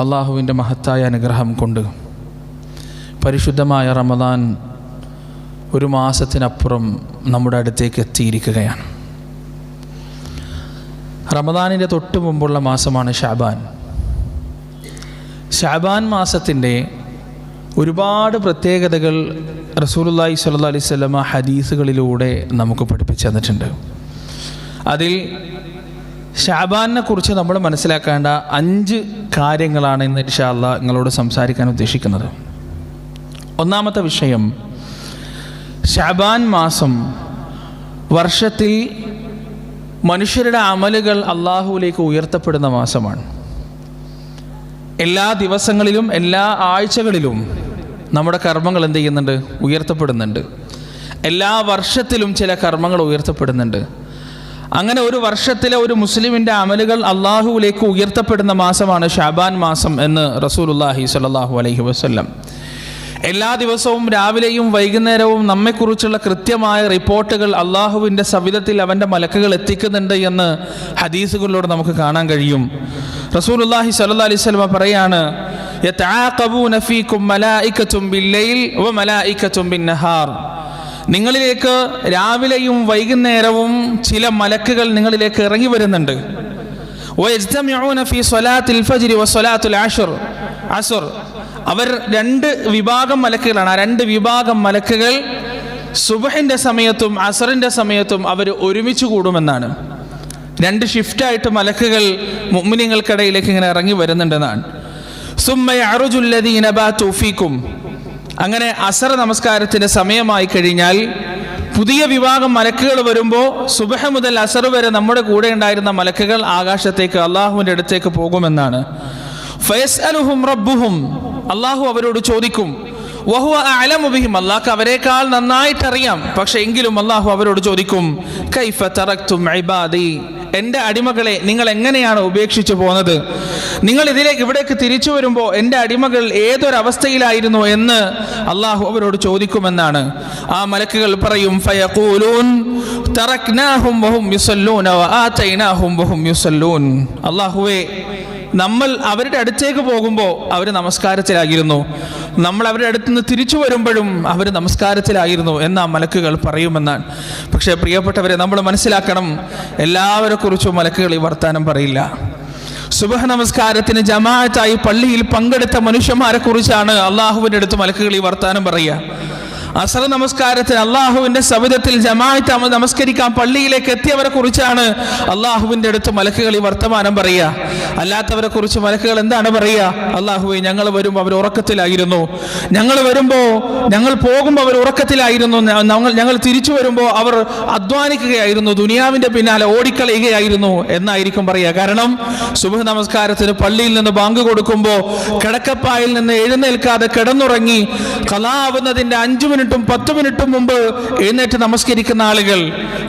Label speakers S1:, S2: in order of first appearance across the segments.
S1: അള്ളാഹുവിൻ്റെ മഹത്തായ അനുഗ്രഹം കൊണ്ട് പരിശുദ്ധമായ റമദാൻ ഒരു മാസത്തിനപ്പുറം നമ്മുടെ അടുത്തേക്ക് എത്തിയിരിക്കുകയാണ്. റമദാനിൻ്റെ തൊട്ട് മുമ്പുള്ള മാസമാണ് ഷഅബാൻ. ഷഅബാൻ മാസത്തിൻ്റെ ഒരുപാട് പ്രത്യേകതകൾ റസൂലുള്ളാഹി സ്വല്ലല്ലാഹു അലൈഹി വസല്ലം ഹദീസുകളിലൂടെ നമുക്ക് പഠിപ്പിച്ചു തന്നിട്ടുണ്ട്. അതിൽ ഷഅബാനെ കുറിച്ച് നമ്മൾ മനസ്സിലാക്കേണ്ട 5 കാര്യങ്ങളാണ് ഇന്ന് ഇൻഷാ അല്ലാഹ് നിങ്ങളോട് സംസാരിക്കാൻ ഉദ്ദേശിക്കുന്നത്. ഒന്നാമത്തെ വിഷയം, ഷഅബാൻ മാസം വർഷത്തിൽ മനുഷ്യരുടെ അമലുകൾ അള്ളാഹുവിലേക്ക് ഉയർത്തപ്പെടുന്ന മാസമാണ്. എല്ലാ ദിവസങ്ങളിലും എല്ലാ ആഴ്ചകളിലും നമ്മുടെ കർമ്മങ്ങൾ എന്ത് ചെയ്യുന്നുണ്ട്? ഉയർത്തപ്പെടുന്നുണ്ട്. എല്ലാ വർഷത്തിലും ചില കർമ്മങ്ങൾ ഉയർത്തപ്പെടുന്നുണ്ട്. അങ്ങനെ ഒരു വർഷത്തിലെ ഒരു മുസ്ലിമിൻ്റെ അമലുകൾ അള്ളാഹുവിലേക്ക് ഉയർത്തപ്പെടുന്ന മാസമാണ് ഷഅബാൻ മാസം എന്ന് റസൂലുള്ളാഹി സ്വല്ലല്ലാഹു അലൈഹി വസല്ലം. എല്ലാ ദിവസവും രാവിലെയും വൈകുന്നേരവും നമ്മെക്കുറിച്ചുള്ള കൃത്യമായ റിപ്പോർട്ടുകൾ അള്ളാഹുവിൻ്റെ സവിധത്തിൽ അവൻ്റെ മലക്കുകൾ എത്തിക്കുന്നുണ്ട് എന്ന് ഹദീസുകളിലൂടെ നമുക്ക് കാണാൻ കഴിയും. റസൂലുള്ളാഹി സ്വല്ലല്ലാഹു അലൈഹി വസല്ലം പറയാണ്, യതആഖബൂന ഫീകും മലായികത്തും ബില്ലൈൽ വ മലായികത്തും ബിന്നഹാർ. നിങ്ങളിലേക്ക് രാവിലെയും വൈകുന്നേരവും ചില മലക്കുകൾ നിങ്ങളിലേക്ക് ഇറങ്ങി വരുന്നുണ്ട്. വയജ്തമിഊന ഫീ സ്വലാത്തിൽ ഫജ്രി വ സ്വലാത്തുൽ അസ്ർ. അവർ 2 വിഭാഗം മലക്കുകളാണ്. ആ 2 വിഭാഗം മലക്കുകൾ സുബ്ഹിന്റെ സമയത്തും അസറിന്റെ സമയത്തും അവർ ഒരുമിച്ച് കൂടുമെന്നാണ്. 2 ഷിഫ്റ്റായിട്ട് മലക്കുകൾ മുഅ്മിനീങ്ങൾക്കിടയിലേക്ക് ഇങ്ങനെ ഇറങ്ങി വരുന്നുണ്ടെന്നാണ്. സുമ്മ യഅറുജുൽ ലദീന ബാതു ഫീകും. അങ്ങനെ അസർ നമസ്കാരത്തിന്റെ സമയമായി കഴിഞ്ഞാൽ പുതിയ വിഭാഗം മലക്കുകൾ വരുമ്പോൾ സുബ്ഹ് മുതൽ അസർ വരെ നമ്മുടെ കൂടെ ഉണ്ടായിരുന്ന മലക്കുകൾ ആകാശത്തേക്ക് അള്ളാഹുവിൻ്റെ അടുത്തേക്ക് പോകുമെന്നാണ്. ഫയസ്അലുഹും റബ്ബുഹും. അള്ളാഹു അവരോട് ചോദിക്കും. വഹുവ അഅലമു ബിഹിം. അള്ളാഹ്ക്ക് അവരെക്കാൾ നന്നായിട്ടറിയാം. പക്ഷെ എങ്കിലും അള്ളാഹു അവരോട് ചോദിക്കും, കൈഫ തറക്തും ഇബാദി. എൻ്റെ അടിമകളെ നിങ്ങൾ എങ്ങനെയാണ് ഉപേക്ഷിച്ചു പോകുന്നത്? നിങ്ങൾ ഇവിടേക്ക് തിരിച്ചു വരുമ്പോൾ എൻ്റെ അടിമകൾ ഏതൊരവസ്ഥയിലായിരുന്നു എന്ന് അള്ളാഹു അവരോട് ചോദിക്കുമെന്നാണ്. ആ മലക്കുകൾ പറയും, ഫയഖൂലൂൻ തറക്നാഹും വഹും യുസല്ലൂന വആതൈനാഹും വഹും യുസല്ലൂൻ. അള്ളാഹുവേ, നമ്മൾ അവരുടെ അടുത്തേക്ക് പോകുമ്പോൾ അവർ നമസ്കാരത്തിലായിരുന്നു, നമ്മൾ അവരുടെ അടുത്ത് നിന്ന് തിരിച്ചു വരുമ്പോഴും അവർ നമസ്കാരത്തിലായിരുന്നു എന്ന് ആ മലക്കുകൾ പറയുമെന്നാണ്. പക്ഷേ പ്രിയപ്പെട്ടവരെ, നമ്മൾ മനസ്സിലാക്കണം, എല്ലാവരെ കുറിച്ചും മലക്കുകൾ ഈ വർത്താനം പറയില്ല. സുബ്ഹ് നമസ്കാരത്തിന് ജമാഅത്തായി പള്ളിയിൽ പങ്കെടുത്ത മനുഷ്യന്മാരെ കുറിച്ചാണ് അള്ളാഹുവിൻ്റെ അടുത്ത് മലക്കുകൾ ഈ വർത്താനം പറയുക. അസർ നമസ്കാരത്തിന് അള്ളാഹുവിൻ്റെ സവിധത്തിൽ ജമാഅത്ത് നമസ്കരിക്കാൻ പള്ളിയിലേക്ക് എത്തിയവരെ കുറിച്ചാണ് അള്ളാഹുവിൻ്റെ അടുത്ത് മലക്കുകൾ ഈ വർത്തമാനം പറയുക. അല്ലാത്തവരെ കുറിച്ച് മലക്കുകൾ എന്താണ് പറയുക? അള്ളാഹുവേ, ഞങ്ങൾ വരുമ്പോൾ അവർ ഉറക്കത്തിലായിരുന്നു, ഞങ്ങൾ പോകുമ്പോൾ അവർ ഉറക്കത്തിലായിരുന്നു, ഞങ്ങൾ തിരിച്ചു വരുമ്പോൾ അവർ അധ്വാനിക്കുകയായിരുന്നു, ദുനിയാവിൻ്റെ പിന്നാലെ ഓടിക്കളയുകയായിരുന്നു എന്നായിരിക്കും പറയുക. കാരണം സുബ്ഹ് നമസ്കാരത്തിന് പള്ളിയിൽ നിന്ന് ബാങ്ക് കൊടുക്കുമ്പോൾ കിടക്കപ്പായിൽ നിന്ന് എഴുന്നേൽക്കാതെ കിടന്നുറങ്ങി ഖളാ ആവുന്നതിൻ്റെ 5 മിനിറ്റും 10 മിനിറ്റും മുമ്പ് എഴുന്നേറ്റ് നമസ്കരിക്കുന്ന ആളുകൾ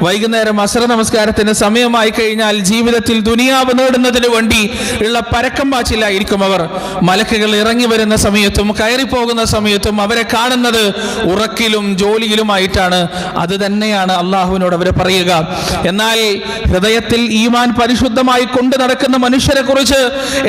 S1: വൈകുന്നേരം അസർ നമസ്കാരത്തിന് സമയമായി കഴിഞ്ഞാൽ ജീവിതത്തിൽ ദുനിയാവ് നേടുന്നതിന് വേണ്ടി ഉള്ള പരക്കം പാച്ചിലായിരിക്കും അവർ. മലക്കുകൾ ഇറങ്ങി വരുന്ന സമയത്തും കയറിപ്പോകുന്ന സമയത്തും അവരെ കാണുന്നത് ഉറക്കിലും ജോലിയിലുമായിട്ടാണ്. അത് തന്നെയാണ് അള്ളാഹുവിനോട് അവരെ പറയുക. എന്നാൽ ഹൃദയത്തിൽ ഈമാൻ പരിശുദ്ധമായി കൊണ്ടു നടക്കുന്ന മനുഷ്യരെ കുറിച്ച്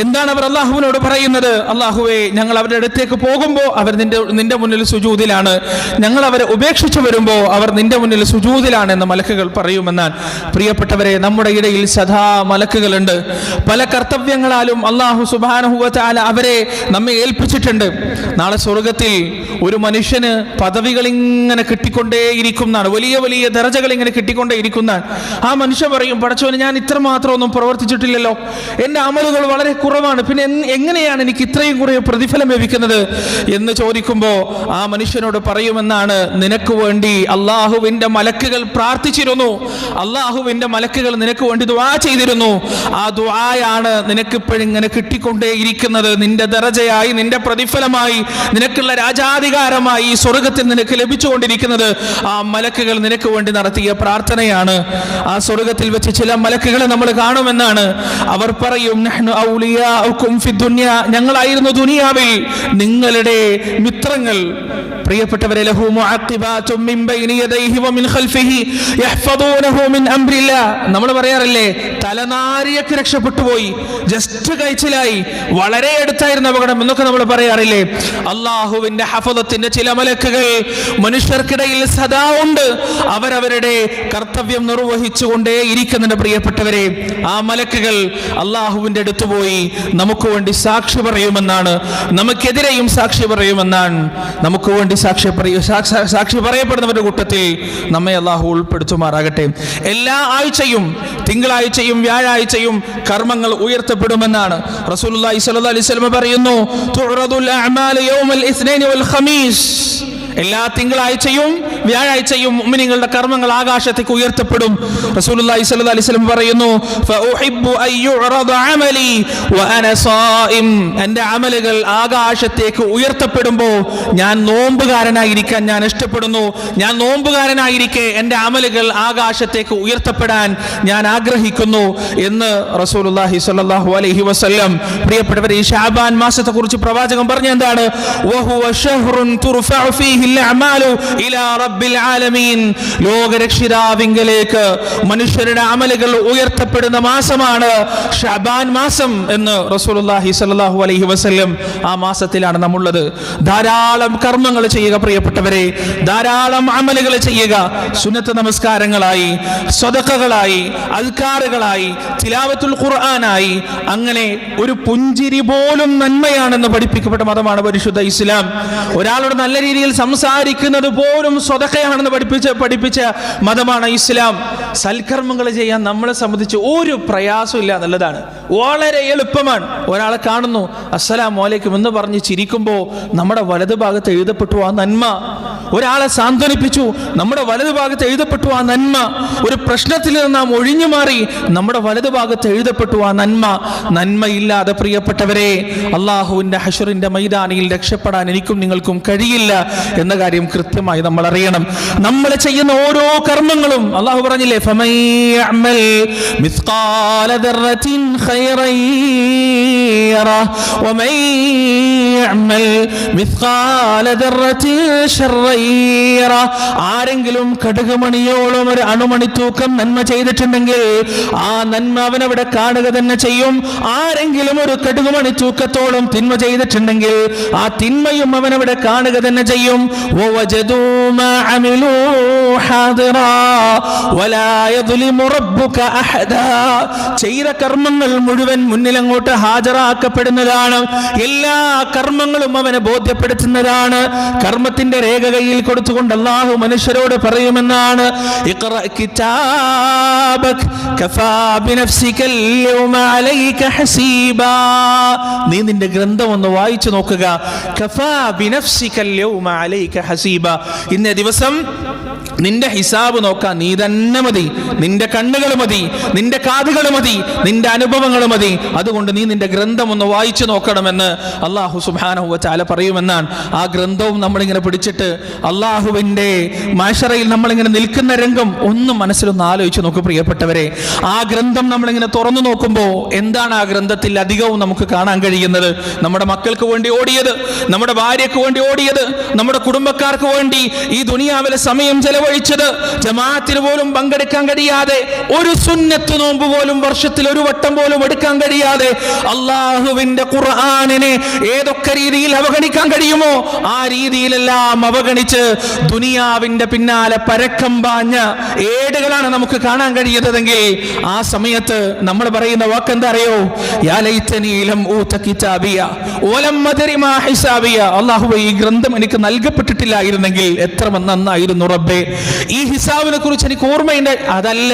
S1: എന്താണ് അവർ അള്ളാഹുവിനോട് പറയുന്നത്? അള്ളാഹുവേ, ഞങ്ങൾ അവരുടെ അടുത്തേക്ക് പോകുമ്പോൾ അവർ നിന്റെ മുന്നിൽ സുജൂദിലാണ്, ഞങ്ങൾ അവരെ ഉപേക്ഷിച്ചു വരുമ്പോൾ അവർ നിന്റെ മുന്നിൽ സുജൂദിലാണ് എന്ന് മലക്കുകൾ പറയുമെന്നാണ്. പ്രിയപ്പെട്ടവരെ, നമ്മുടെ ഇടയിൽ സദാ മലക്കുകളുണ്ട്. പല കർത്തവ്യങ്ങളാലും അല്ലാഹു സുബ്ഹാനഹു വ തആല അവരെ നമ്മെ ഏൽപ്പിച്ചിട്ടുണ്ട്. നാളെ സ്വർഗത്തിൽ ഒരു മനുഷ്യന് പദവികൾ ഇങ്ങനെ കിട്ടിക്കൊണ്ടേയിരിക്കുന്നതാണ്, വലിയ വലിയ ദർജകൾ ഇങ്ങനെ കിട്ടിക്കൊണ്ടേയിരിക്കുന്നതാണ്. ആ മനുഷ്യൻ പറയും, പടച്ചോനെ, ഞാൻ ഇത്രമാത്രം ഒന്നും പ്രവർത്തിച്ചിട്ടില്ലല്ലോ, എൻ്റെ അമലുകൾ വളരെ കുറവാണ്, പിന്നെ എങ്ങനെയാണ് എനിക്ക് ഇത്രയും കുറേ പ്രതിഫലം ലഭിക്കുന്നത് എന്ന് ചോദിക്കുമ്പോൾ ആ മനുഷ്യനോട് പറയുമെന്നാണ്, നിനക്ക് വേണ്ടി അള്ളാഹുവിൻ്റെ മലക്കുകൾ പ്രാർത്ഥിച്ചിരുന്നു, അള്ളാഹുവിൻ്റെ മലക്കുകൾ നിനക്ക് വേണ്ടി ദുആ ചെയ്തിരുന്നു. ആ ദുആയാണ് നിനക്കിപ്പോഴിങ്ങനെ കിട്ടിക്കൊണ്ടേയിരിക്കുന്നത്. നിന്റെ ദറജയായി, നിന്റെ പ്രതിഫലമായി, നിനക്കുള്ള രാജാധികാരമായി ഈ സ്വർഗത്തിൽ നിനക്ക് ലഭിച്ചുകൊണ്ടിരിക്കുന്നത് ആ മലക്കുകൾ നിനക്ക് വേണ്ടി നടത്തിയ പ്രാർത്ഥനയാണ്. ആ സ്വർഗത്തിൽ വെച്ച് ചില മലക്കുകളെ നമ്മൾ കാണുമെന്നാണ്. അവർ പറയും, നഹ്നു ഔലിയാഉകും ഫിദ്ദുനിയ, ഞങ്ങളായിരുന്നു ദുനിയാവിൽ നിങ്ങളുടെ മിത്രങ്ങൾ. പ്രിയപ്പെട്ടവരെ, ലഹു മുഅഖിബാതും മിൻ ബൈനി യദൈഹി വമിൻ ഖൽഫിഹി യഹ്ഫദൂനഹു മിൻ അംരില്ലാഹ്. നമ്മൾ പറയാറില്ലേ, തലനാരിയൊക്കെ രക്ഷപ്പെട്ടു പോയി, ജസ്റ്റ് കഴിച്ചിലായി, വളരെ അടുത്തായിരുന്ന അപകടം എന്നൊക്കെ നമ്മൾ പറയാറില്ലേ. അള്ളാഹുവിന്റെ ഹഫളത്തിന്റെ ചില മലക്കുകൾ മനുഷ്യർക്കിടയിൽ സദാ ഉണ്ട്. അവരവരുടെ കർത്തവ്യം നിർവഹിച്ചുകൊണ്ടേ ഇരിക്കുന്നുണ്ട്. പ്രിയപ്പെട്ടവരെ, ആ മലക്കുകൾ അള്ളാഹുവിന്റെ അടുത്ത് പോയി നമുക്ക് വേണ്ടി സാക്ഷി പറയുമെന്നാണ്, നമുക്കെതിരെയും സാക്ഷി പറയുമെന്നാണ്. നമുക്ക് വേണ്ടി സാക്ഷി പറയപ്പെടുന്നവരുടെ കൂട്ടത്തിൽ നമ്മെ അള്ളാഹു ഉൾപ്പെടുത്തുമാറാകട്ടെ. എല്ലാ ആഴ്ചയും, തിങ്കളാഴ്ചയും വ്യാഴാഴ്ചയും കർമ്മങ്ങൾ ഉയർത്തപ്പെടുമെന്നാണ് റസൂലുള്ളാഹി സ്വല്ലല്ലാഹു അലൈഹി വസല്ലം പറയുന്നു. തുഅറദുൽ അഅമാലു യൗമൽ ഇസ്നൈനി വൽ ഖമീസ്. എല്ലാ തിങ്കളാഴ്ചയും വ്യാഴാഴ്ചയും മുഅ്മിനീങ്ങളുടെ കർമ്മങ്ങൾ ആകാശത്തേക്ക് ഉയർത്തപ്പെടും. റസൂലുള്ളാഹി സ്വല്ലല്ലാഹു അലൈഹി വസല്ലം പറയുന്നു, ഫഉഹിബ്ബു അൻ യുഅറദ അമലി വഅന സായിം. എൻ്റെ അമലുകൾ ആകാശത്തേക്ക് ഉയർത്തപ്പെടുമ്പോൾ ഞാൻ നോമ്പുകാരനായിരിക്കാൻ ഞാൻ ഇഷ്ടപ്പെടുന്നു. ഞാൻ നോമ്പുകാരനായിരിക്കെ എൻ്റെ അമലുകൾ ആകാശത്തേക്ക് ഉയർത്തപ്പെടാൻ ഞാൻ ആഗ്രഹിക്കുന്നു എന്ന് റസൂലുള്ളാഹി സ്വല്ലല്ലാഹു അലൈഹി വസല്ലം. പ്രിയപ്പെട്ടവരെ, ഈ ശഅബാൻ മാസത്തെ കുറിച്ച് പ്രവാചകൻ പറഞ്ഞ എന്താണ്? വഹുവ ശഹ്റുൻ തുർഫഉ ഫീഹി ലോകരക്ഷിതാവിങ്കലേക്ക് മനുഷ്യരുടെ അമലുകൾ ഉയർത്തപ്പെടുന്ന മാസമാണ് ശഅബാൻ മാസം എന്ന് റസൂലുള്ളാഹി സ്വല്ലല്ലാഹു അലൈഹി വസല്ലം. ആ മാസത്തിലാണ് നമ്മളുള്ളത്. ധാരാളം കർമ്മങ്ങൾ ചെയ്യുക പ്രിയപ്പെട്ടവരെ, ധാരാളം അമലുകൾ ചെയ്യുക. സുന്നത്ത് നമസ്കാരങ്ങളായി, സ്വദഖകളായി, അദ്കാറുകളായി, തിലാവത്തുൽ ഖുർആനായി, അങ്ങനെ ഒരു പുഞ്ചിരി പോലും നന്മയാണെന്ന് പഠിപ്പിക്കപ്പെട്ട മതമാണ് പരിശുദ്ധ ഇസ്ലാം. ഒരാളോട് നല്ല രീതിയിൽ സംസാരിക്കുന്നത് പോലും സ്വതക്കയാണെന്ന് പഠിപ്പിച്ച മതമാണ് ഇസ്ലാം. സൽക്കർമ്മങ്ങൾ ചെയ്യാൻ നമ്മളെ സംബന്ധിച്ച് ഒരു പ്രയാസവും ഇല്ല എന്നുള്ളതാണ്. വളരെ എളുപ്പമാണ്. ഒരാളെ കാണുന്നു, അസ്സലാമു അലൈക്കും എന്ന് പറഞ്ഞ് ചിരിക്കുമ്പോൾ നമ്മുടെ വലതു ഭാഗത്ത് എഴുതപ്പെട്ടു ആ നന്മ. ഒരാളെ സാന്ത്വനിപ്പിച്ചു, നമ്മുടെ വലതു ഭാഗത്ത് എഴുതപ്പെട്ടു ആ നന്മ. ഒരു പ്രശ്നത്തിൽ നിന്ന് നാം ഒഴിഞ്ഞു മാറി, നമ്മുടെ വലതു ഭാഗത്ത് എഴുതപ്പെട്ടു ആ നന്മ. നന്മയില്ലാതെ പ്രിയപ്പെട്ടവരെ, അള്ളാഹുവിന്റെ ഹശ്റിന്റെ മൈതാനിയിൽ രക്ഷപ്പെടാൻ എനിക്കും നിങ്ങൾക്കും കഴിയില്ല എന്ന കാര്യം കൃത്യമായി നമ്മൾ അറിയണം. നമ്മൾ ചെയ്യുന്ന ഓരോ കർമ്മങ്ങളും അള്ളാഹു പറഞ്ഞില്ലേ, ഫമൻ യഅമൽ മിസ്ഖാല ദർറത്തിൻ ഖൈറൻ യറഹ് വമൻ യഅമൽ മിസ്ഖാല ദർറത്തിൻ ശർറൻ യറഹ്. ആരെങ്കിലും കടുകുമണിയോളം ഒരു അണുമണി തൂക്കം നന്മ ചെയ്തിട്ടുണ്ടെങ്കിൽ ആ നന്മ അവനവിടെ കാണുക തന്നെ ചെയ്യും. ആരെങ്കിലും ഒരു കടുകുമണി തൂക്കത്തോളം തിന്മ ചെയ്തിട്ടുണ്ടെങ്കിൽ ആ തിന്മയും അവനവിടെ കാണുക തന്നെ ചെയ്യും. ചെയ്ത കർമ്മങ്ങൾ മുഴുവൻ മുന്നിൽ അങ്ങോട്ട് ഹാജരാക്കപ്പെടുന്നതാണ്. എല്ലാ കർമ്മങ്ങളും അവനെ ബോധ്യപ്പെടുത്തുന്നതാണ്. കർമ്മത്തിന്റെ രേഖ കയ്യിൽ കൊടുത്തുകൊണ്ട് അല്ലാഹു മനുഷ്യരോട് പറയുമെന്നാണ്, ഇഖ്റ കിതാബക കഫാ ബിനഫ്സിക അൽയൗമ അലൈക ഹസീബാ. നീ നിന്റെ ഗ്രന്ഥം ഒന്ന് വായിച്ചു നോക്കുക. കഫാ ബിനഫ്സിക അൽയൗമ അലൈക ഹസീബ. ഇന്നേ ദിവസം നിന്റെ ഹിസാബ് നോക്കാൻ നീ തന്നെ മതി. നിന്റെ കണ്ണുകൾ മതി, നിന്റെ കാതുകൾ മതി, നിന്റെ അനുഭവങ്ങൾ മതി. അതുകൊണ്ട് നീ നിന്റെ ഗ്രന്ഥം ഒന്ന് വായിച്ചു നോക്കണമെന്ന് അല്ലാഹു സുബ്ഹാനഹു വ തആല പറയുമെന്നാണ്. ആ ഗ്രന്ഥവും നമ്മളിങ്ങനെ പിടിച്ചിട്ട് അല്ലാഹുവിന്റെ മഹ്ശറയിൽ നമ്മളിങ്ങനെ നിൽക്കുന്ന രംഗം ഒന്ന് മനസ്സിലൊന്ന് ആലോചിച്ച് നോക്കൂ പ്രിയപ്പെട്ടവരെ. ആ ഗ്രന്ഥം നമ്മളിങ്ങനെ തുറന്നു നോക്കുമ്പോൾ എന്താണ് ആ ഗ്രന്ഥത്തിൽ അധികവും നമുക്ക് കാണാൻ കഴിയുന്നത്? നമ്മുടെ മക്കൾക്ക് വേണ്ടി ഓടിയത്, നമ്മുടെ ഭാര്യയ്ക്ക് വേണ്ടി ഓടിയത്, നമ്മുടെ കുടുംബക്കാർക്ക് വേണ്ടി ഈ ദുനിയാവിലെ സമയം ചെലവഴിച്ചത്, ജമാഅത്തിന് പോലും പങ്കെടുക്കാൻ കഴിയാതെ, ഒരു സുന്നത്ത് നോമ്പ് പോലും വർഷത്തിൽ ഒരു വട്ടം പോലും എടുക്കാൻ കഴിയാതെ, അള്ളാഹുവിന്റെ ഖുർആനിനെ ഏതൊക്കെ രീതിയിൽ അവഗണിക്കാൻ കഴിയുമോ ആ രീതിയിലെല്ലാം അവഗണിച്ച് ദുനിയാവിന്റെ പിന്നാലെ പരക്കം പാഞ്ഞ ഏടുകളാണ് നമുക്ക് കാണാൻ കഴിയുന്നതെങ്കിൽ ആ സമയത്ത് നമ്മൾ പറയുന്ന വാക്കെന്താ അറിയോ? യാ ലൈതനീ ലം ഊത കിതാബിയ വലം അദ്രി മാ ഹിസാബിയ. അല്ലാഹുവേ, ഈ ഗ്രന്ഥം എനിക്ക് നൽകപ്പെട്ടിട്ടില്ലായിരുന്നെങ്കിൽ എത്ര നന്നായിരുന്നു റബ്ബേ. ഈ ഹിസാബിനെ കുറിച്ച് എനിക്ക് ഓർമ്മയുണ്ട്. അതല്ല,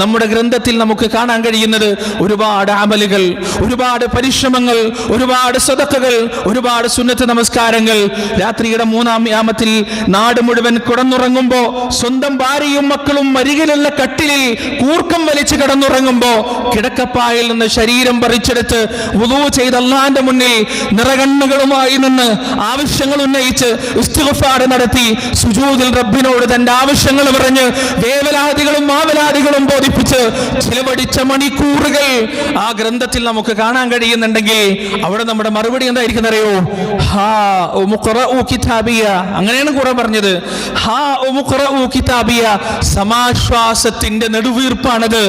S1: നമ്മുടെ ഗ്രന്ഥത്തിൽ നമുക്ക് കാണാൻ കഴിയുന്നത് ഒരുപാട് അമലുകൾ, ഒരുപാട് പരിശ്രമങ്ങൾ, ഒരുപാട് സദഖകൾ, ഒരുപാട് സുന്നത്ത് നമസ്കാരങ്ങൾ. രാത്രിയുടെ 3-ാം യാമത്തിൽ നാട് മുഴുവൻ കിടന്നുറങ്ങുമ്പോ, സ്വന്തം ഭാര്യയും മക്കളും അരികിലുള്ള കട്ടിലിൽ കൂർക്കം വലിച്ച് കിടന്നുറങ്ങുമ്പോ, കിടക്കപ്പായിൽ നിന്ന് ശരീരം പറിച്ചെടുത്ത് വുളൂ ചെയ്ത് അല്ലാഹുവിന്റെ മുന്നിൽ നിറകണ്ണുകളുമായി നിന്ന് ആവശ്യങ്ങൾ ഉന്നയിച്ച് ഇസ്തിഗ്ഫാർ നടത്തി സുജൂദിൽ റബ്ബിനോട് തന്റെ അവന്റെ ആവശ്യങ്ങൾ പറഞ്ഞ് വേവലാദികളും മാവലാദികളും ബോധിപ്പിച്ച് ചിലവഴിച്ച മണിക്കൂറുകൾ ആ ഗ്രന്ഥത്തിൽ നമുക്ക് കാണാൻ കഴിയുന്നുണ്ടെങ്കിൽ അവിടെ നമ്മുടെ മറുപടി എന്തായിരിക്കും അറിയോ? ഹാ ഉമുഖറഉ കിതാബിയ. അങ്ങനെയാണ് ഖുർആൻ പറഞ്ഞത്. ഹാ ഉമുഖറഉ കിതാബിയ, സമാശ്വാസത്തിന്റെ നെടുവീർപ്പാണത്.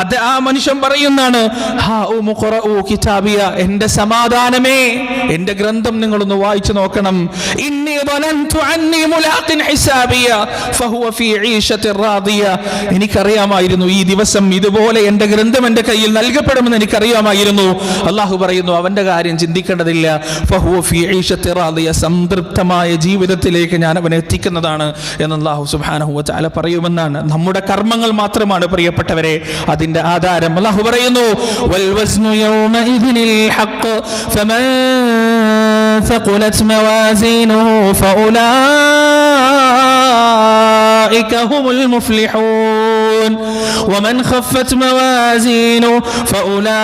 S1: അത് ആ മനുഷ്യൻ പറയുന്നതാണ്, ഹാ ഉമുഖറഉ കിതാബിയ, എന്റെ സമാധാനമേ, എന്റെ ഗ്രന്ഥം നിങ്ങളൊന്ന് വായിച്ചു നോക്കണം. ഇന്നി ظننت عني ملاق حسابيا فهو في عيشة راضية. എനിക്കറിയാമായിരുന്നു ഈ ദിവസം ഇതുപോലെ എന്റെ ഗ്രന്ഥം എന്റെ കയ്യിൽ നൽകപ്പെടുമെന്ന് എനിക്കറിയാമായിരുന്നു. അള്ളാഹു പറയുന്നു, അവന്റെ കാര്യം ചിന്തിക്കേണ്ടതില്ല. ഫഹുവ ഫീ ഈശത്തി റാദിയ, സംതൃപ്തമായ ജീവിതത്തിലേക്ക് ഞാൻ അവനെ എത്തിക്കുന്നതാണ് എന്ന് അള്ളാഹു സുബ്ഹാനഹു വ തആല പറയുമെന്നാണ്. നമ്മുടെ കർമ്മങ്ങൾ മാത്രമാണ് പ്രിയപ്പെട്ടവരെ അതിന്റെ ആധാരം. അള്ളാഹു പറയുന്നു, വൽ വസ്നു യൗമഇദിനിൽ ഹഖ് ഫമൻ ثقلت موازينه فأولئك هم المفلحون ومن خفت موازينه فأولئك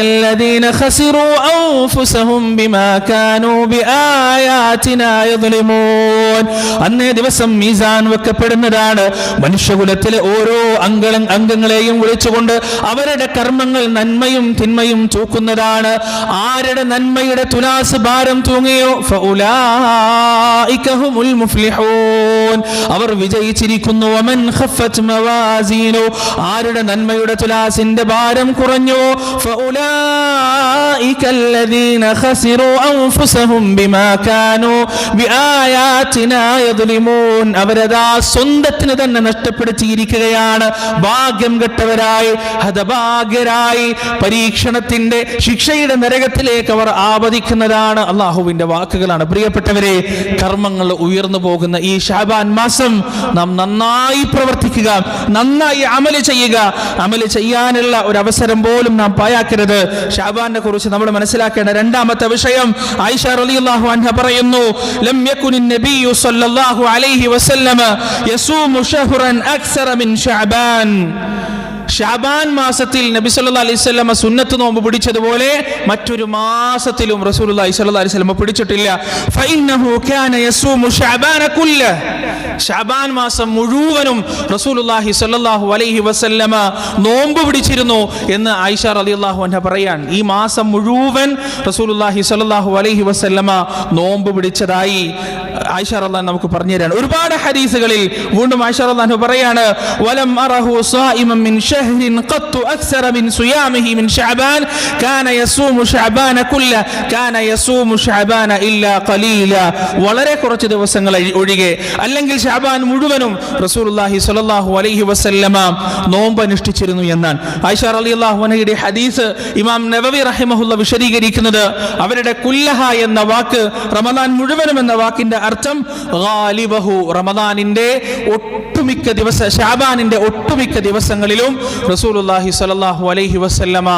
S1: الذين خسروا أنفسهم بما كانوا بآياتنا يظلمون. അന്നേ ദിവസം മീസാൻ വെക്കപ്പെടുന്നതാണ്. മനുഷ്യകുലത്തിലെ ഓരോ അംഗങ്ങളെയും വിളിച്ചുകൊണ്ട് അവരുടെ കർമ്മങ്ങൾ നന്മയും തിന്മയും തൂക്കുന്നതാണ്. ആരുടെ നന്മയുടെ തുലാസ് ഭാരം തൂങ്ങിയോ ഫഉലൈക ഹുമുൽ മുഫ്ലിഹൂൻ, അവർ വിജയിച്ചിരിക്കുന്നു. വമൻ ഖഫത് മവാസീനു, ആരുടെ നന്മയുടെ തുലാസിന്റെ ഭാരം കുറഞ്ഞോ ഫഉലൈക അല്ലദീന ഖസിറു അൻഫുസഹും ബിമാ കാനൂ ബിആയാതിനാ യദ്ലിമൂൻ, അവരതാ സ്വന്തത്തിന് തന്നെ നഷ്ടപ്പെടുത്തിയിരിക്കുകയാണ്. ഭാഗ്യം കെട്ടവരായി, ഹതഭാഗ്യരായി, പരീക്ഷണത്തിന്റെ ശിക്ഷയുടെ നരകത്തിലേക്ക് അവർ ആപതിക്കുന്നതാണ്. അള്ളാഹുവിന്റെ വാക്കുകളാണ്. പ്രിയപ്പെട്ടവരെ, കർമ്മങ്ങൾ ഉയർന്നു പോകുന്ന ഈ ശഅബാൻ മാസം നാം നന്നായി പ്രവർത്തിക്കുക, നന്നായി അമല് ചെയ്യുക. അമല് ചെയ്യാനുള്ള ഒരു അവസരം പോലും നാം പാഴാക്കരുത്. ശഅബാനെ കുറിച്ച് നമ്മൾ മനസ്സിലാക്കേണ്ട രണ്ടാമത്തെ വിഷയം, ആയിഷ റളിയല്ലാഹു അൻഹ പറയുന്നു, ലം യകുനിൻ നബിയ്യു സ്വല്ലല്ലാഹു അലൈഹി വസല്ലമ യസൂമു ശഹ്റൻ അക്സറ മിൻ ശഅബാൻ. ശഅബാൻ മാസത്തിൽ നബി സല്ലല്ലാഹു അലൈഹി വസല്ലം സുന്നത്ത് നോമ്പ് പിടിച്ചതുപോലെ മറ്റൊരു മാസത്തിലും റസൂലുള്ളാഹി സ്വല്ലല്ലാഹു അലൈഹി വസല്ലം പിടിച്ചിട്ടില്ല. ഫഇന്നഹു കാന യസൂമു ശഅബാന കുല്ല, ശഅബാൻ മാസം മുഴുവനും റസൂലുള്ളാഹി സ്വല്ലല്ലാഹു അലൈഹി വസല്ലം നോമ്പ് പിടിച്ചിരുന്നു എന്ന് ആയിഷ റളിയല്ലാഹു അൻഹ പറയാൻ. ഈ മാസം മുഴുവൻ റസൂലുള്ളാഹി സ്വല്ലല്ലാഹു അലൈഹി വസല്ലം നോമ്പ് പിടിച്ചതായി ആയിഷ റളിയല്ലാഹു നമുക്ക് പറഞ്ഞു തരാണ്. ഒരുപാട് ഹദീസുകളിൽ വീണ്ടും ആയിഷ റളിയല്ലാഹു അൻഹ പറയാണ്, വലം അറഹു സായിമൻ മിൻ ഷഹ്രിൻ ഖത്തു അക്സറ മിൻ സുയാമിഹി മിൻ ശഅബാൻ കാന യസൂമു ശഅബാന കുല്ല കാന യസൂമു ശഅബാന ഇല്ലാ ഖലീല. വളരെ കുറച്ച് ദിവസങ്ങൾ ഒഴികെ, അല്ലെങ്കിൽ ശഅബാൻ മുഴുവനും റസൂലുള്ളാഹി സ്വല്ലല്ലാഹു അലൈഹി വസല്ലമ നോമ്പ് അനുഷ്ഠിച്ചിരുന്നു എന്നാണ്. ആയിഷ റളിയല്ലാഹു അൻഹയുടെ ഹദീസ് ഇമാം നവവി റഹിമഹുള്ള വിശദീകരിക്കുന്നത്, അവരുടെ കുല്ലഹ എന്ന വാക്ക് റമദാൻ മുഴുവനും എന്ന വാക്കിന്റെ അർത്ഥം ഗാലിബഹു, റമദാനിന്റെ ഒട്ടുമിക്ക ദിവസം, ശഅബാനിന്റെ ഒട്ടുമിക്ക ദിവസങ്ങളിലും റസൂലുള്ളാഹി സ്വല്ലല്ലാഹു അലൈഹി വസല്ലമ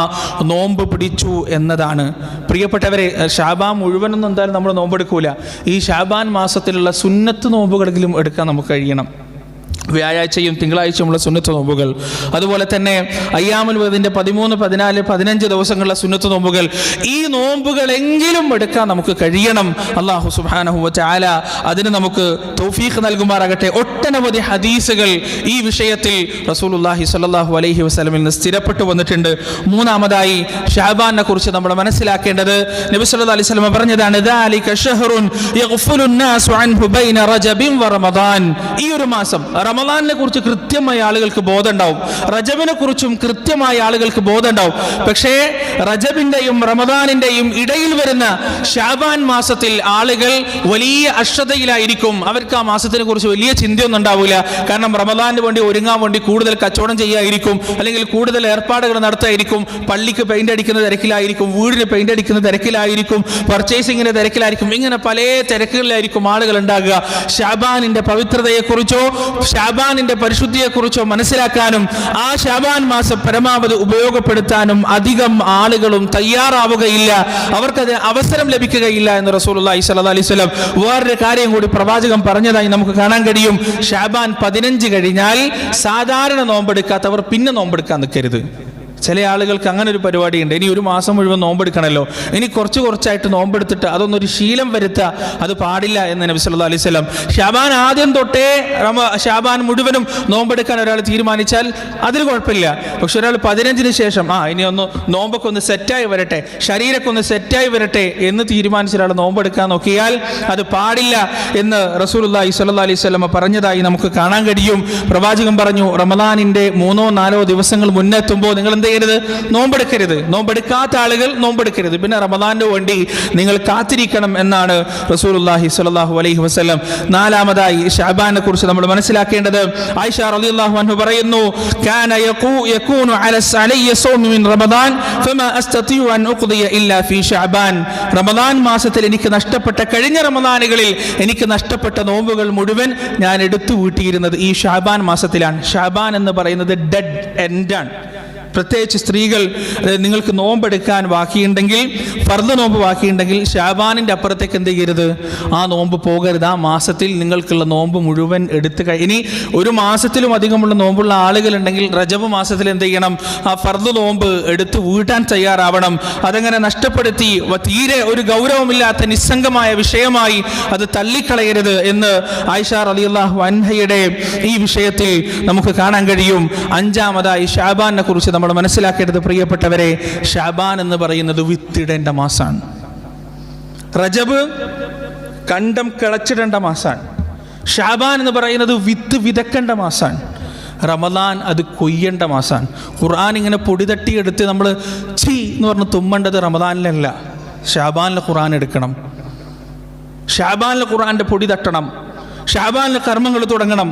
S1: നോമ്പ് പിടിച്ചു എന്നതാണ്. പ്രിയപ്പെട്ടവരെ, ശഅബാൻ മുഴുവനൊന്നും എന്തായാലും നമ്മൾ നോമ്പെടുക്കൂല. ഈ ശഅബാൻ മാസത്തിലുള്ള സുന്നത്ത് നോമ്പുകളെങ്കിലും എടുക്കാൻ നമുക്ക് കഴിയണം. വ്യാഴാഴ്ചയും തിങ്കളാഴ്ചയുമുള്ള സുന്നത്ത് നോമ്പുകൾ, അതുപോലെ തന്നെ അയ്യാമുൽ വദീന്റെ 13, 14, 15 ദിവസങ്ങളിലെ സുന്നത്ത് നോമ്പുകൾ, ഈ നോമ്പുകളെങ്കിലും എടുക്കാൻ നമുക്ക് കഴിയണം. അല്ലാഹു സുബ്ഹാനഹു വ തആല അതിന് നമുക്ക് തൗഫീഖ് നൽകുമാറാകട്ടെ. ഒട്ടനവധി ഹദീസുകൾ ഈ വിഷയത്തിൽ റസൂലുള്ളാഹി സ്വല്ലല്ലാഹു അലൈഹി വസല്ലമിൽ നിന്ന് സ്ഥിരപ്പെട്ടു വന്നിട്ടുണ്ട്. മൂന്നാമതായി ശഅബാനെ കുറിച്ച് നമ്മൾ മനസ്സിലാക്കേണ്ടത്, നബി സല്ലല്ലാഹു അലൈഹി വസല്ലം പറഞ്ഞതാണ്, ദാലിക ശഹ്റുൻ യഗ്ഫുലു الناس عنه ബൈന റജബിൻ വ റമദാൻ. ഈ ഒരു മാസം, റമദാനിനെ കുറിച്ച് കൃത്യമായ ആളുകൾക്ക് ബോധം ഉണ്ടാവും, റജബിനെ കുറിച്ചും കൃത്യമായ ആളുകൾക്ക് ബോധം ഉണ്ടാവും. പക്ഷേ റജബിന്റെയും റമദാനിന്റെയും ഇടയിൽ വരുന്ന ശഅബാൻ മാസത്തിൽ ആളുകൾ വലിയ അശ്രദ്ധയിലായിരിക്കും. അവർക്ക് ആ മാസത്തിനെ കുറിച്ച് വലിയ ചിന്തയൊന്നും ഉണ്ടാവില്ല. കാരണം റമദാനിന് വേണ്ടി ഒരുങ്ങാൻ വേണ്ടി കൂടുതൽ കച്ചവടം ചെയ്യായിരിക്കും, അല്ലെങ്കിൽ കൂടുതൽ ഏർപ്പാടുകൾ നടത്തായിരിക്കും, പള്ളിക്ക് പെയിന്റ് അടിക്കുന്ന തിരക്കിലായിരിക്കും, വീടിന് പെയിന്റ് അടിക്കുന്ന തിരക്കിലായിരിക്കും, പർച്ചേസിങ്ങിന്റെ തിരക്കിലായിരിക്കും. ഇങ്ങനെ പല തിരക്കുകളിലായിരിക്കും ആളുകൾ ഉണ്ടാകുക. ശഅബാനിന്റെ പവിത്രതയെക്കുറിച്ചോ ശഅബാനിന്റെ പരിശുദ്ധിയെക്കുറിച്ചോ മനസ്സിലാക്കാനും ആ ശഅബാൻ മാസം പരമാവധി ഉപയോഗപ്പെടുത്താനും അധികം ആളുകളും തയ്യാറാവുകയില്ല, അവർക്കത് അവസരം ലഭിക്കുകയില്ല എന്ന് റസൂലുള്ളാഹി സ്വല്ലല്ലാഹു അലൈഹി വസല്ലം വേറൊരു കാര്യം കൂടി പ്രവാചകൻ പറഞ്ഞതായി നമുക്ക് കാണാൻ കഴിയും. ശഅബാൻ 15 കഴിഞ്ഞാൽ സാധാരണ നോമ്പെടുക്കാത്തവർ പിന്നെ നോമ്പെടുക്കാൻ നിൽക്കരുത്. ചില ആളുകൾക്ക് അങ്ങനെ ഒരു പരിപാടിയുണ്ട്. ഇനി ഒരു മാസം മുഴുവൻ നോമ്പെടുക്കണമല്ലോ, ഇനി കുറച്ചായിട്ട് നോമ്പെടുത്തിട്ട് അതൊന്നൊരു ശീലം വരുത്തുക, അത് പാടില്ല എന്ന് നബി സല്ലല്ലാഹു അലൈഹി വസല്ലം. ഷാബാൻ ആദ്യം തൊട്ടേ ഷാബാൻ മുഴുവനും നോമ്പെടുക്കാൻ ഒരാൾ തീരുമാനിച്ചാൽ അതിൽ കുഴപ്പമില്ല. പക്ഷെ ഒരാൾ 15-ന് ശേഷം ഇനി ഒന്ന് നോമ്പൊക്കെ ഒന്ന് സെറ്റായി വരട്ടെ, ശരീരമൊക്കെ ഒന്ന് സെറ്റായി വരട്ടെ എന്ന് തീരുമാനിച്ച ഒരാൾ നോമ്പെടുക്കാൻ നോക്കിയാൽ അത് പാടില്ല എന്ന് റസൂലുള്ളാഹി സ്വല്ലല്ലാഹു അലൈഹി വസല്ലം പറഞ്ഞതായി നമുക്ക് കാണാൻ കഴിയും. പ്രവാചകൻ പറഞ്ഞു, റമദാനിന്റെ 3-4 ദിവസങ്ങൾ മുന്നെത്തുമ്പോൾ നിങ്ങൾ എന്ത് ചെയ്യരുത്? നോമ്പെടുക്കരുത്. നോമ്പെടുക്കാത്ത ആളുകൾ നോമ്പെടുക്കരുത്. പിന്നെ റമദാനിന് വേണ്ടി നിങ്ങൾ കാത്തിരിക്കണം എന്നാണ് റസൂലുള്ളാഹി സ്വല്ലല്ലാഹു അലൈഹി വസല്ലം. 4-മതായി ശഅബാനെ കുറിച്ച് നമ്മൾ മനസ്സിലാക്കേണ്ടത്, ആയിഷ റളിയല്ലാഹു അൻഹ പറയുന്നു, കാന യകൂനു അലയ്യ സൗമു മിൻ റമദാൻ ഫമാ അസ്തതിഉ അൻ ഉഖ്ദിയ ഇല്ലാ ഫീ ശഅബാൻ. റമദാൻ മാസത്തിൽ എനിക്ക് നഷ്ടപ്പെട്ട, കഴിഞ്ഞ റമദാനുകളിൽ എനിക്ക് നഷ്ടപ്പെട്ട നോമ്പുകൾ മുഴുവൻ ഞാൻ എടുത്തു വീട്ടിയിരുന്നത് ഈ ശഅബാൻ മാസത്തിലാണ്. ശഅബാൻ എന്ന് പറയുന്നത് ഡെഡ് എൻഡാണ്. പ്രത്യേകിച്ച് സ്ത്രീകൾ, നിങ്ങൾക്ക് നോമ്പെടുക്കാൻ ബാക്കിയുണ്ടെങ്കിൽ, ഫർദ് നോമ്പ് ബാക്കിയുണ്ടെങ്കിൽ ശഅബാനിൻ്റെ അപ്പുറത്തേക്ക് എന്ത് ചെയ്യരുത്? ആ നോമ്പ് പോകരുത്. ആ മാസത്തിൽ നിങ്ങൾക്കുള്ള നോമ്പ് മുഴുവൻ ഇനി ഒരു മാസത്തിലും അധികമുള്ള നോമ്പുള്ള ആളുകളുണ്ടെങ്കിൽ റജബ് മാസത്തിൽ എന്ത് ചെയ്യണം? ആ ഫർദ് നോമ്പ് എടുത്ത് വീട്ടാൻ തയ്യാറാവണം. അതങ്ങനെ നഷ്ടപ്പെടുത്തി തീരെ ഒരു ഗൗരവമില്ലാത്ത നിസ്സംഗമായ വിഷയമായി അത് തള്ളിക്കളയരുത് എന്ന് ആയിഷ റളിയല്ലാഹു അൻഹയുടെ ഈ വിഷയത്തിൽ നമുക്ക് കാണാൻ കഴിയും. 5-മതായി ശഅബാനെ കുറിച്ച് നമ്മൾ മനസ്സിലാക്കേണ്ടത്, പ്രിയപ്പെട്ടവരെ, ശഅബാൻ എന്ന് പറയുന്നത് വിത്തിടേണ്ട മാസമാണ്. റജബ് കണ്ടം കിളച്ചിടേണ്ട മാസമാണ്. ശഅബാൻ എന്ന് പറയുന്നത് വിത്ത് വിതക്കേണ്ട മാസമാണ്. റമദാൻ അത് കൊയ്യേണ്ട മാസമാണ്. ഖുർആൻ ഇങ്ങനെ പൊടി തട്ടിയെടുത്ത് നമ്മൾ ചീ എന്ന് പറഞ്ഞ് തുമ്മേണ്ടത് റമദാനിലല്ല, ശഅബാനിൽ ഖുർആൻ എടുക്കണം. ശഅബാനിൽ ഖുർആൻ്റെ പൊടി തട്ടണം. ഷാബാനിലെ കർമ്മങ്ങൾ തുടങ്ങണം.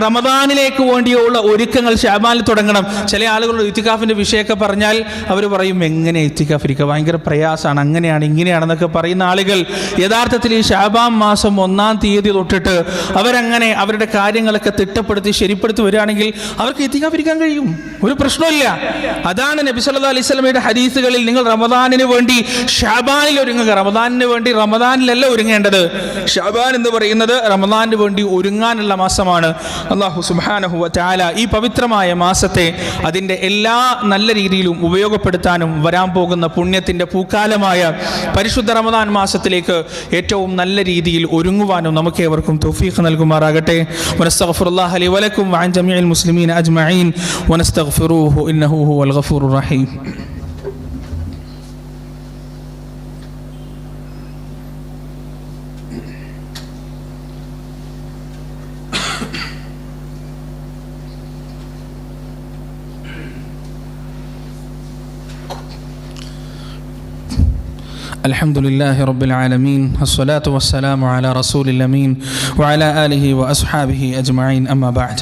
S1: റമദാനിലേക്ക് വേണ്ടിയുള്ള ഒരുക്കങ്ങൾ ഷാബാനിൽ തുടങ്ങണം. ചില ആളുകൾ ഇത്തിക്കാഫിൻ്റെ വിഷയമൊക്കെ പറഞ്ഞാൽ അവർ പറയും, എങ്ങനെ ഇത്തിക്കാഫ് ഇരിക്കുക, ഭയങ്കര പ്രയാസമാണ്, അങ്ങനെയാണ് ഇങ്ങനെയാണെന്നൊക്കെ പറയുന്ന ആളുകൾ യഥാർത്ഥത്തിൽ ഈ ഷാബാൻ മാസം 1-ാം തീയതി തൊട്ടിട്ട് അവരങ്ങനെ അവരുടെ കാര്യങ്ങളൊക്കെ തിട്ടപ്പെടുത്തി ശരിപ്പെടുത്തി വരികയാണെങ്കിൽ അവർക്ക് ഇത്തിക്കാഫ് ഇരിക്കാൻ കഴിയും, ഒരു പ്രശ്നമില്ല. അതാണ് നബി സല്ലല്ലാഹു അലൈഹി വസല്ലമയുടെ ഹദീസുകളിൽ, നിങ്ങൾ റമദാനിന് വേണ്ടി ഷാബാനിൽ ഒരുങ്ങുക. റമദാനിന് വേണ്ടി റമദാനിലല്ല ഒരുങ്ങേണ്ടത്. ഷാബാൻ എന്ന് പറയുന്നത് റമദാനിന് വേണ്ടി ഒരുങ്ങാനുള്ള മാസമാണ്. അല്ലാഹു സുബ്ഹാനഹു വ തആല ഈ പവിത്രമായ മാസത്തെ അതിൻ്റെ എല്ലാ നല്ല രീതിയിലും ഉപയോഗപ്പെടുത്താനും വരാൻ പോകുന്ന പുണ്യത്തിൻ്റെ പൂക്കാലമായ പരിശുദ്ധ റമദാൻ മാസത്തിലേക്ക് ഏറ്റവും നല്ല രീതിയിൽ ഒരുങ്ങുവാനും നമുക്ക് ഏവർക്കും തൗഫീഖ് നൽകുമാറാകട്ടെ. വനസ്തഗ്ഫിറുല്ലാഹ ലി വലക്കും വഅൻ ജമീഇൽ മുസ്ലിമീന അജ്മഈൻ വനസ്തഗ്ഫിറൂഹു ഇന്നഹു ഹുവൽ ഗഫൂറുർ റഹീം. الحمد لله رب العالمين الصلاة والسلام على رسول الأمين وعلى آله وأصحابه أجمعين أما بعد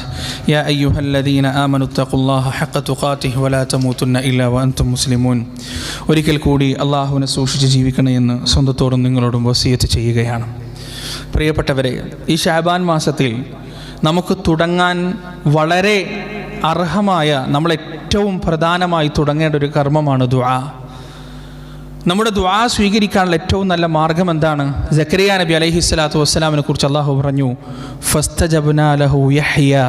S1: يا أيها الذين آمنوا اتقوا الله حق تقاته ولا تموتن إلا وأنتم مسلمون. ഒരിക്കൽ കൂടി അള്ളാഹുവിനെ സൂക്ഷിച്ച് ജീവിക്കണമെന്ന് സ്വന്തത്തോടും നിങ്ങളോടും വസിയത്ത് ചെയ്യുകയാണ്. പ്രിയപ്പെട്ടവരെ, ഈ ശഅബാൻ മാസത്തിൽ നമുക്ക് തുടങ്ങാൻ വളരെ അർഹമായ, നമ്മളേറ്റവും പ്രധാനമായി തുടങ്ങേണ്ട ഒരു കർമ്മമാണ് ദുആ. നമ്മുടെ ദുആ സ്വീകരിക്കാനുള്ള ഏറ്റവും നല്ല മാർഗം എന്താണ്? സക്കരിയ നബി അലൈഹിസ്സലാത്തു വസ്സലാമിനെ കുറിച്ച് അള്ളാഹു പറഞ്ഞു, ഫസ്തജബ്നാ ലഹു യഹ്യ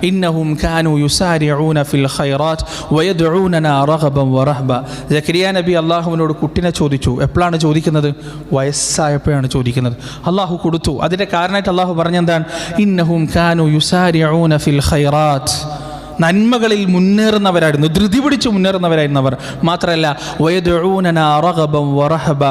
S1: ഇന്നഹും കാനൂ യുസാരിഊന ഫിൽ ഖൈറാത്ത് വയദ്ഊനനാ റഗബൻ വറഹബ. സക്കരിയ നബി അള്ളാഹുവിനോട് കുട്ടിനെ ചോദിച്ചു. എപ്പോഴാണ് ചോദിക്കുന്നത്? വയസ്സായപ്പോഴാണ് ചോദിക്കുന്നത്. അള്ളാഹു കൊടുത്തു. അതിൻ്റെ കാരണമായിട്ട് അള്ളാഹു പറഞ്ഞെന്താണ്? ഇന്നഹും കാനൂ യുസാരിഊന ഫിൽ ഖൈറാത്ത്, നന്മകളിൽ മുന്നേറുന്നവരായിരുന്നു, ധൃതി പിടിച്ച് മുന്നേറുന്നവരായിരുന്നു അവർ. മാത്രമല്ല വയദ്ഊനനാ റഗബൻ വറഹബ,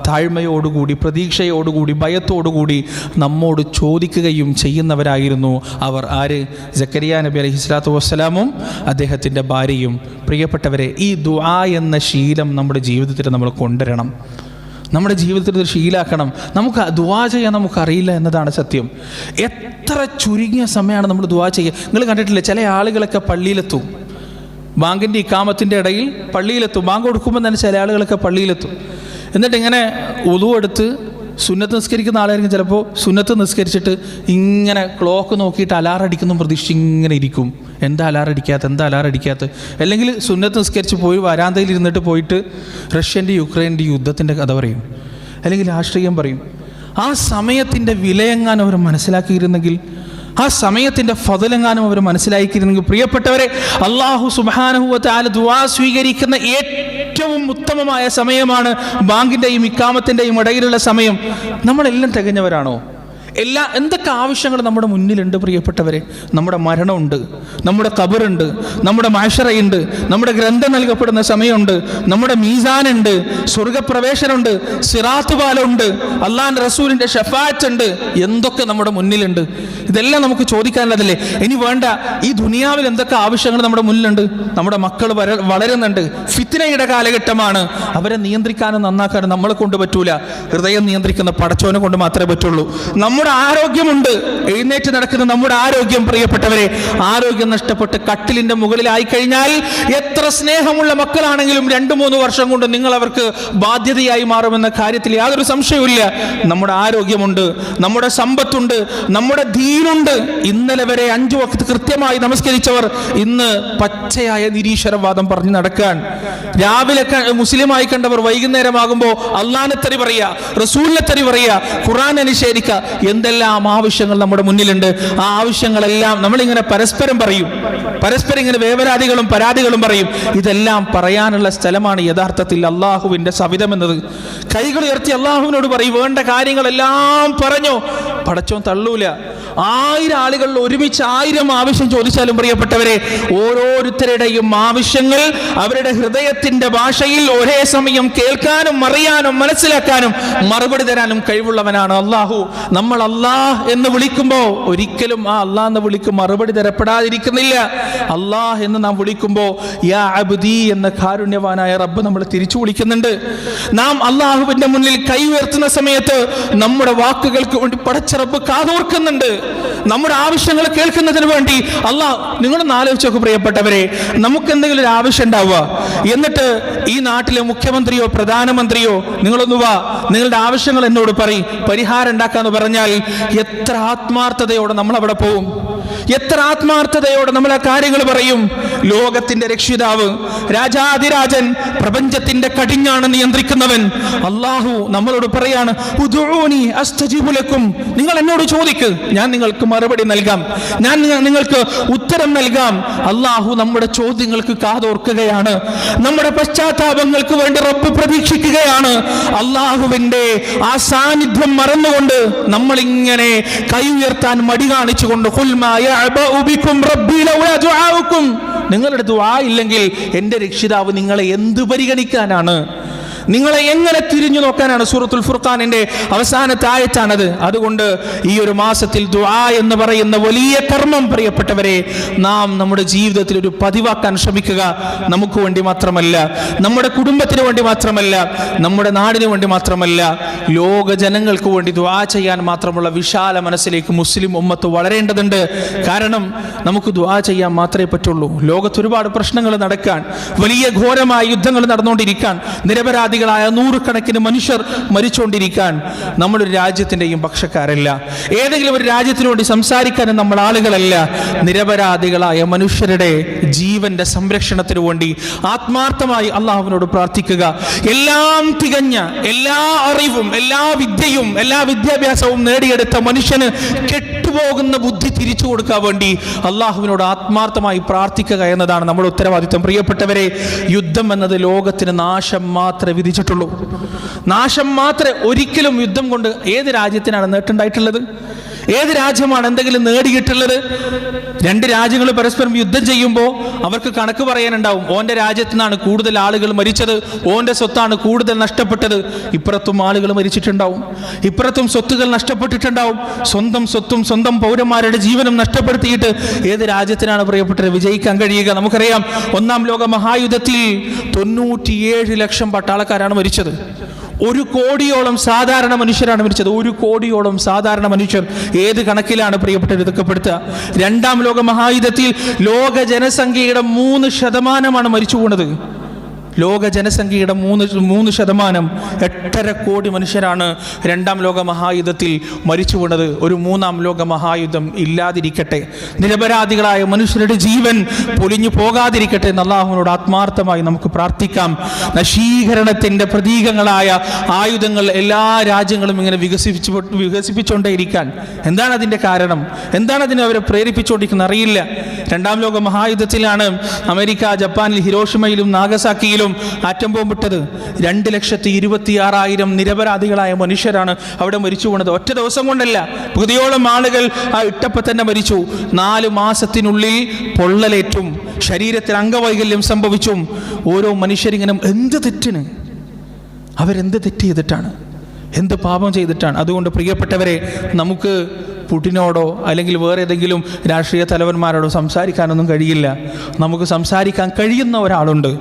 S1: താഴ്മയോടുകൂടി, പ്രതീക്ഷയോടുകൂടി, ഭയത്തോടുകൂടി നമ്മോട് ചോദിക്കുകയും ചെയ്യുന്നവരായിരുന്നു അവർ. ആര്? സക്കരിയ നബി അലൈഹിസ്സലാത്തു വസ്സലാമും അദ്ദേഹത്തിൻ്റെ ഭാര്യയും. പ്രിയപ്പെട്ടവരെ, ഈ ദുആ എന്ന ശീലം നമ്മുടെ ജീവിതത്തിൽ നമ്മൾ കൊണ്ടുവരണം. നമ്മുടെ ജീവിതത്തിൽ ഒരു ശീലാക്കണം. നമുക്ക് ദുആ ചെയ്യാൻ നമുക്കറിയില്ല എന്നതാണ് സത്യം. എത്ര ചുരുങ്ങിയ സമയമാണ് നമ്മൾ ദുആ ചെയ്യുക. നിങ്ങൾ കണ്ടിട്ടില്ലേ, ചില ആളുകളൊക്കെ പള്ളിയിലെത്തും, ബാങ്കിൻ്റെ ഇക്കാമത്തിൻ്റെ ഇടയിൽ പള്ളിയിലെത്തും, ബാങ്ക് കൊടുക്കുമ്പോൾ തന്നെ ചില ആളുകളൊക്കെ പള്ളിയിലെത്തും. എന്നിട്ട് ഇങ്ങനെ ഉളു എടുത്ത് സുന്നത്ത് നിസ്കരിക്കുന്ന ആളായിരിക്കും. ചിലപ്പോൾ സുന്നത്ത് നിസ്കരിച്ചിട്ട് ഇങ്ങനെ ക്ലോക്ക് നോക്കിയിട്ട് അലാറം അടിക്കുന്നു പ്രതീക്ഷിച്ച് ഇങ്ങനെ ഇരിക്കും. എന്താ അലാറം അടിക്കാത്ത? അല്ലെങ്കിൽ സുന്നത്ത് നിസ്കരിച്ച് പോയി വരാന്തയിൽ ഇരുന്നിട്ട് പോയിട്ട് റഷ്യൻ്റെ യുക്രൈൻ്റെ യുദ്ധത്തിൻ്റെ കഥ പറയും, അല്ലെങ്കിൽ രാഷ്ട്രീയം പറയും. ആ സമയത്തിൻ്റെ വിലയെങ്ങാൻ അവർ മനസ്സിലാക്കിയിരുന്നെങ്കിൽ ആ സമയത്തിൻ്റെ ഫضലെങ്ങാനും അവർ മനസ്സിലാക്കിയിരുന്നെങ്കിൽ പ്രിയപ്പെട്ടവരെ, അല്ലാഹു സുബ്ഹാനഹു വ തആല ദുആ സ്വീകരിക്കുന്ന ഏറ്റവും ഉത്തമമായ സമയമാണ് ബാങ്കിൻ്റെയും ഇഖാമത്തിൻ്റെയും ഇടയിലുള്ള സമയം. നമ്മളെല്ലാം തികഞ്ഞവരാണോ? എന്തൊക്കെ ആവശ്യങ്ങൾ നമ്മുടെ മുന്നിലുണ്ട് പ്രിയപ്പെട്ടവരെ? നമ്മുടെ മരണമുണ്ട്, നമ്മുടെ ഖബറുണ്ട്, നമ്മുടെ മഹ്ശറയുണ്ട്, നമ്മുടെ ഗ്രന്ഥം നൽകപ്പെടുന്ന സമയമുണ്ട്, നമ്മുടെ മീസാനുണ്ട്, സ്വർഗപ്രവേശനമുണ്ട്, സിറാത്ത് പാലമുണ്ട്, അള്ളാഹിന്റെ റസൂലിന്റെ ഷഫാഅത്ത് ഉണ്ട്. എന്തൊക്കെ നമ്മുടെ മുന്നിലുണ്ട്! ഇതെല്ലാം നമുക്ക് ചോദിക്കാനുള്ളതല്ലേ? ഇനി വേണ്ട, ഈ ദുനിയാവിൽ എന്തൊക്കെ ആവശ്യങ്ങൾ നമ്മുടെ മുന്നിലുണ്ട്? നമ്മുടെ മക്കൾ വളരുന്നുണ്ട്, ഫിത്നയുടെ കാലഘട്ടമാണ്. അവരെ നിയന്ത്രിക്കാനും നന്നാക്കാനും നമ്മളെ കൊണ്ട് പറ്റൂല. ഹൃദയം നിയന്ത്രിക്കുന്ന പടച്ചോനെ കൊണ്ട് മാത്രമേ പറ്റുള്ളൂ. നമ്മുടെ ആരോഗ്യമുണ്ട്, എഴുന്നേറ്റ് നടക്കുന്ന നമ്മുടെ ആരോഗ്യം പ്രിയപ്പെട്ടവരെ, ആരോഗ്യം നഷ്ടപ്പെട്ട് കട്ടിലിന്റെ മുകളിലായി കഴിഞ്ഞാൽ എത്ര സ്നേഹമുള്ള മക്കളാണെങ്കിലും 2-3 വർഷം കൊണ്ട് നിങ്ങൾ അവർക്ക് ബാധ്യതയായി മാറുമെന്ന കാര്യത്തിൽ യാതൊരു സംശയവുമില്ല. നമ്മുടെ ആരോഗ്യമുണ്ട്, നമ്മുടെ സമ്പത്തുണ്ട്, നമ്മുടെ ദീനുണ്ട്. ഇന്നലെ വരെ 5 വക്ത് കൃത്യമായി നമസ്കരിച്ചവർ ഇന്ന് പച്ചയായ നിരീശ്വരവാദം പറഞ്ഞു നടക്കാൻ. രാവിലെ മുസ്ലിമായി കണ്ടവർ വൈകുന്നേരമാകുമ്പോൾ അള്ളാനെ തെറി പറയുക, റസൂലിനെ തെറി പറയുക, ഖുർആനെ നിഷേധിക്കുക. എന്തെല്ലാം ആവശ്യങ്ങൾ നമ്മുടെ മുന്നിലുണ്ട്! ആ ആവശ്യങ്ങളെല്ലാം നമ്മളിങ്ങനെ പരസ്പരം പറയും, പരസ്പരം ഇങ്ങനെ വേവലാതികളും പരാതികളും പറയും. ഇതെല്ലാം പറയാനുള്ള സ്ഥലമാണ് യഥാർത്ഥത്തിൽ അള്ളാഹുവിന്റെ സവിധം എന്നത്. കൈകൾ ഉയർത്തി അള്ളാഹുവിനോട് പറയും, വേണ്ട കാര്യങ്ങളെല്ലാം പറഞ്ഞു. പടച്ചോൻ തള്ളൂല. 1000 ആളുകൾ ഒരുമിച്ച് 1000 ആവശ്യം ചോദിച്ചാലും പ്രിയപ്പെട്ടവരെ, ഓരോരുത്തരുടെയും ആവശ്യങ്ങൾ അവരുടെ ഹൃദയത്തിന്റെ ഭാഷയിൽ ഒരേ സമയം കേൾക്കാനും അറിയാനും മനസ്സിലാക്കാനും മറുപടി തരാനും കഴിവുള്ളവനാണ് അള്ളാഹു. നമ്മൾ അള്ളാഹ് എന്ന് വിളിക്കുമ്പോൾ ഒരിക്കലും ആ അള്ളാഹ് എന്ന് വിളിക്കും മറുപടി തരപ്പെടാതിരിക്കുന്നില്ല. അള്ളാഹ് എന്ന് നാം വിളിക്കുമ്പോൾ യാ അബ്ദി എന്ന കാരുണ്യവാനായ റബ്ബ് നമ്മൾ തിരിച്ചു വിളിക്കുന്നുണ്ട്. നാം അള്ളാഹുവിന്റെ മുന്നിൽ കൈ ഉയർത്തുന്ന സമയത്ത് നമ്മുടെ വാക്കുകൾക്ക് വേണ്ടി പടച്ച റബ്ബ് കാതോർക്കുന്നുണ്ട്. നമ്മുടെ ആവശ്യങ്ങൾ കേൾക്കുന്നതിന് വേണ്ടി അള്ളാഹ്. നിങ്ങളൊന്ന് ആലോചിച്ച് നോക്ക് പ്രിയപ്പെട്ടവരെ, നമുക്ക് എന്തെങ്കിലും ഒരു ആവശ്യം ഉണ്ടാവുക, എന്നിട്ട് ഈ നാട്ടിലെ മുഖ്യമന്ത്രിയോ പ്രധാനമന്ത്രിയോ നിങ്ങളൊന്ന് വാ, നിങ്ങളുടെ ആവശ്യങ്ങൾ എന്നോട് പറയും, പരിഹാരം ഉണ്ടാക്കാന്ന് പറഞ്ഞാൽ എത്ര ആത്മാർത്ഥതയോടെ നമ്മൾ അവിടെ പോവും, എത്ര ആത്മാർത്ഥതയോടെ നമ്മൾ ആ കാര്യങ്ങൾ പറയും. ലോകത്തിന്റെ രക്ഷിതാവ്, രാജാതിരാജൻ, പ്രപഞ്ചത്തിന്റെ കടിഞ്ഞാണ് നിയന്ത്രിക്കുന്നവൻ അള്ളാഹു നമ്മളോട് പറയാണ്, ഉദ്ഉനി അസ്തജീബു ലക്കും. നിങ്ങൾ എന്നോട് ചോദിക്ക്, ഞാൻ നിങ്ങൾക്ക് മറുപടി നൽകാം, ഞാൻ നിങ്ങൾക്ക് ഉത്തരം നൽകാം. അള്ളാഹു നമ്മുടെ ചോദ്യങ്ങൾക്ക് കാതോർക്കുകയാണ്. നമ്മുടെ പശ്ചാത്താപങ്ങൾക്ക് വേണ്ടി റബ്ബ് പ്രതീക്ഷിക്കുകയാണ്. അള്ളാഹുവിന്റെ ആ സാന്നിധ്യം മറന്നുകൊണ്ട് നമ്മളിങ്ങനെ കൈ ഉയർത്താൻ മടി കാണിച്ചുകൊണ്ട് നിങ്ങളുടെ ദുആ ഇല്ലെങ്കിൽ എൻ്റെ രക്ഷിതാവ് നിങ്ങളെ എന്ത് പരിഗണിക്കാനാണ്? നിങ്ങളെ എങ്ങനെ തിരിഞ്ഞു നോക്കാനാണ്? സൂറത്തുൽ ഫുർഖാനിന്റെ അവസാനത്തെ ആയത്താണത്. അതുകൊണ്ട് ഈ ഒരു മാസത്തിൽ ദുആ എന്ന് പറയുന്ന വലിയ കർമ്മം പ്രിയപ്പെട്ടവരെ നാം നമ്മുടെ ജീവിതത്തിൽ ഒരു പതിവാക്കാൻ ശ്രമിക്കുക. നമുക്ക് വേണ്ടി മാത്രമല്ല, നമ്മുടെ കുടുംബത്തിന് വേണ്ടി മാത്രമല്ല, നമ്മുടെ നാടിന് വേണ്ടി മാത്രമല്ല, ലോക ജനങ്ങൾക്ക് വേണ്ടി ദുആ ചെയ്യാൻ മാത്രമുള്ള വിശാല മനസ്സിലേക്ക് മുസ്ലിം ഉമ്മത്ത് വളരേണ്ടതുണ്ട്. കാരണം നമുക്ക് ദുആ ചെയ്യാൻ മാത്രമേ പറ്റുള്ളൂ. ലോകത്ത് ഒരുപാട് പ്രശ്നങ്ങൾ നടക്കാൻ, വലിയ ഘോരമായ യുദ്ധങ്ങൾ നടന്നുകൊണ്ടിരിക്കാൻ, നിരപരാധികളായ 100 മനുഷ്യർ മരിച്ചുകൊണ്ടിരിക്കാൻ നമ്മളൊരു രാജ്യത്തിൻ്റെയും പക്ഷക്കാരല്ല. ഏതെങ്കിലും ഒരു രാജ്യത്തിനു വേണ്ടി സംസാരിക്കാനും നമ്മൾ ആളുകളല്ല. നിരപരാധികളായ മനുഷ്യരുടെ ജീവന്റെ സംരക്ഷണത്തിനു വേണ്ടി ആത്മാർത്ഥമായി അള്ളാഹുവിനോട് പ്രാർത്ഥിക്കുക. എല്ലാം തികഞ്ഞ, എല്ലാ അറിവും എല്ലാ വിദ്യയും എല്ലാ വിദ്യാഭ്യാസവും നേടിയെടുത്ത മനുഷ്യന് കെട്ടുപോകുന്ന ബുദ്ധി തിരിച്ചു കൊടുക്കാൻ വേണ്ടി അള്ളാഹുവിനോട് ആത്മാർത്ഥമായി പ്രാർത്ഥിക്കുക എന്നതാണ് നമ്മുടെ ഉത്തരവാദിത്വം. പ്രിയപ്പെട്ടവരെ, യുദ്ധം എന്നത് ലോകത്തിന് നാശം മാത്രമേ വിധിച്ചിട്ടുള്ളൂ. നാശം മാത്രമേ. ഒരിക്കലും യുദ്ധം കൊണ്ട് ഏത് രാജ്യത്തിനാണ് നേട്ടമുണ്ടായിട്ടുള്ളത്? ഏത് രാജ്യമാണ് എന്തെങ്കിലും നേടിയിട്ടുള്ളത്? 2 രാജ്യങ്ങൾ പരസ്പരം യുദ്ധം ചെയ്യുമ്പോൾ അവർക്ക് കണക്ക് പറയാനുണ്ടാവും. ഓന്റെ രാജ്യത്തു നിന്നാണ് കൂടുതൽ ആളുകൾ മരിച്ചത്, ഓന്റെ സ്വത്താണ് കൂടുതൽ നഷ്ടപ്പെട്ടത്. ഇപ്പുറത്തും ആളുകൾ മരിച്ചിട്ടുണ്ടാവും, ഇപ്പുറത്തും സ്വത്തുകൾ നഷ്ടപ്പെട്ടിട്ടുണ്ടാവും. സ്വന്തം സ്വത്തും സ്വന്തം പൗരന്മാരുടെ ജീവനും നഷ്ടപ്പെടുത്തിയിട്ട് ഏത് രാജ്യത്തിനാണ് പ്രിയപ്പെട്ടത് വിജയിക്കാൻ കഴിയുക? നമുക്കറിയാം, 1-ാം ലോക മഹായുദ്ധത്തിൽ 97 ലക്ഷം പട്ടാളക്കാരാണ് മരിച്ചത്. 1 കോടിയോളം സാധാരണ മനുഷ്യരാണ് മരിച്ചത്. 1 കോടിയോളം സാധാരണ മനുഷ്യർ. ഏത് കണക്കിലാണ് പ്രിയപ്പെട്ടവർ ഇതൊക്കെ പെടുത്തുക? 2-ാം ലോക മഹായുദ്ധത്തിൽ ലോക ജനസംഖ്യയുടെ 3% മരിച്ചു പോകുന്നത്. ലോക ജനസംഖ്യയുടെ 3%, 8.5 കോടി മനുഷ്യരാണ് 2ാം ലോക മഹായുദ്ധത്തിൽ മരിച്ചു വീണത്. ഒരു 3ാം ലോക മഹായുദ്ധം ഇല്ലാതിരിക്കട്ടെ, നിരപരാധികളായ മനുഷ്യരുടെ ജീവൻ പൊലിഞ്ഞു പോകാതിരിക്കട്ടെ എന്ന് അള്ളാഹുവിനോട് ആത്മാർത്ഥമായി നമുക്ക് പ്രാർത്ഥിക്കാം. നശീകരണത്തിൻ്റെ പ്രതീകങ്ങളായ ആയുധങ്ങൾ എല്ലാ രാജ്യങ്ങളും ഇങ്ങനെ വികസിപ്പിച്ചുകൊണ്ടേയിരിക്കാൻ എന്താണ് അതിൻ്റെ കാരണം? എന്താണ് അതിനെ അവരെ പ്രേരിപ്പിച്ചുകൊണ്ടിരിക്കുന്നത് അറിയില്ല. 2ാം ലോക മഹായുദ്ധത്തിലാണ് അമേരിക്ക ജപ്പാനിൽ ഹിരോഷിമയിലും നാഗസാക്കിയിലും ആറ്റം ബോംബിട്ടത്. 2,26,000 നിരപരാധികളായ മനുഷ്യരാണ് അവിടെ മരിച്ചു വീണത്. ഒറ്റ ദിവസം കൊണ്ടല്ല, പകുതിയോളം ആളുകൾ ആ ഇട്ടപ്പം തന്നെ മരിച്ചു. 4 മാസത്തിനുള്ളിൽ പൊള്ളലേറ്റും, ശരീരത്തിൽ അംഗവൈകല്യം സംഭവിച്ചും. ഓരോ മനുഷ്യരിങ്ങനെ എന്ത് തെറ്റിന്, അവരെന്ത് തെറ്റ് ചെയ്തിട്ടാണ്, എന്ത് പാപം ചെയ്തിട്ടാണ്? അതുകൊണ്ട് പ്രിയപ്പെട്ടവരെ, നമുക്ക് പുടിനോടോ അല്ലെങ്കിൽ വേറെ ഏതെങ്കിലും രാഷ്ട്രീയ തലവന്മാരോടോ സംസാരിക്കാനൊന്നും കഴിയില്ല. നമുക്ക് സംസാരിക്കാൻ കഴിയുന്ന ഒരാളുണ്ട്,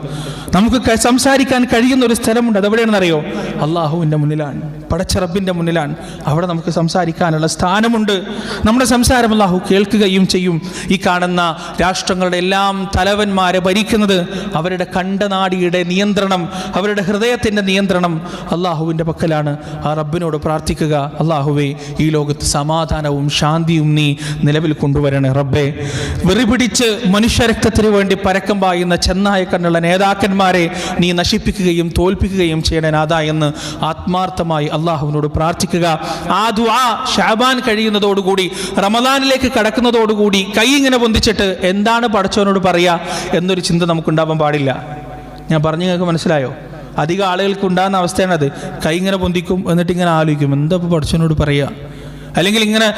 S1: നമുക്ക് സംസാരിക്കാൻ കഴിയുന്ന ഒരു സ്ഥലമുണ്ട്. അതെവിടെയാണെന്നറിയോ? അള്ളാഹുവിൻ്റെ മുന്നിലാണ്, പടച്ച റബ്ബിൻ്റെ മുന്നിലാണ്. അവിടെ നമുക്ക് സംസാരിക്കാനുള്ള സ്ഥാനമുണ്ട്. നമ്മുടെ സംസാരം അള്ളാഹു കേൾക്കുകയും ചെയ്യും. ഈ കാണുന്ന രാഷ്ട്രങ്ങളുടെ എല്ലാം തലവന്മാരെ ഭരിക്കുന്നത് അവരുടെ കണ്ടനാടിയുടെ നിയന്ത്രണം, അവരുടെ ഹൃദയത്തിൻ്റെ നിയന്ത്രണം അള്ളാഹുവിൻ്റെ പക്കലാണ്. ആ റബ്ബിനോട് പ്രാർത്ഥിക്കുക, അള്ളാഹുവേ, ഈ ലോകത്ത് സമാധാനവും ശാന്തിയും നീ നിലവിൽ കൊണ്ടുവരണേ റബ്ബേ. വെറിപിടിച്ച് മനുഷ്യരക്തത്തിന് വേണ്ടി പരക്കം പായുന്ന ചെന്നായ കണ്ണുള്ള നേതാക്കന്മാരെ നീ നശിപ്പിക്കുകയും തോൽപ്പിക്കുകയും ചെയ്യണേ നാഥാ എന്ന് ആത്മാർത്ഥമായി അള്ളാഹുവിനോട് പ്രാർത്ഥിക്കുക. ആ ദുആ ശഅബാൻ കഴിയുന്നതോടുകൂടി, റമദാനിലേക്ക് കടക്കുന്നതോടുകൂടി കൈ ഇങ്ങനെ പൊന്തിച്ചിട്ട് എന്താണ് പടച്ചവനോട് പറയുക എന്നൊരു ചിന്ത നമുക്കുണ്ടാവാൻ പാടില്ല. ഞാൻ പറഞ്ഞു, നിങ്ങൾക്ക് മനസ്സിലായോ? അധികം ആളുകൾക്ക് ഉണ്ടാകുന്ന അവസ്ഥയാണത്. കൈ ഇങ്ങനെ പൊന്തിക്കും, എന്നിട്ട് ഇങ്ങനെ ആലോചിക്കും എന്താ ഇപ്പോൾ പടച്ചവനോട് പറയുക. അല്ലെങ്കിൽ ഇങ്ങനെ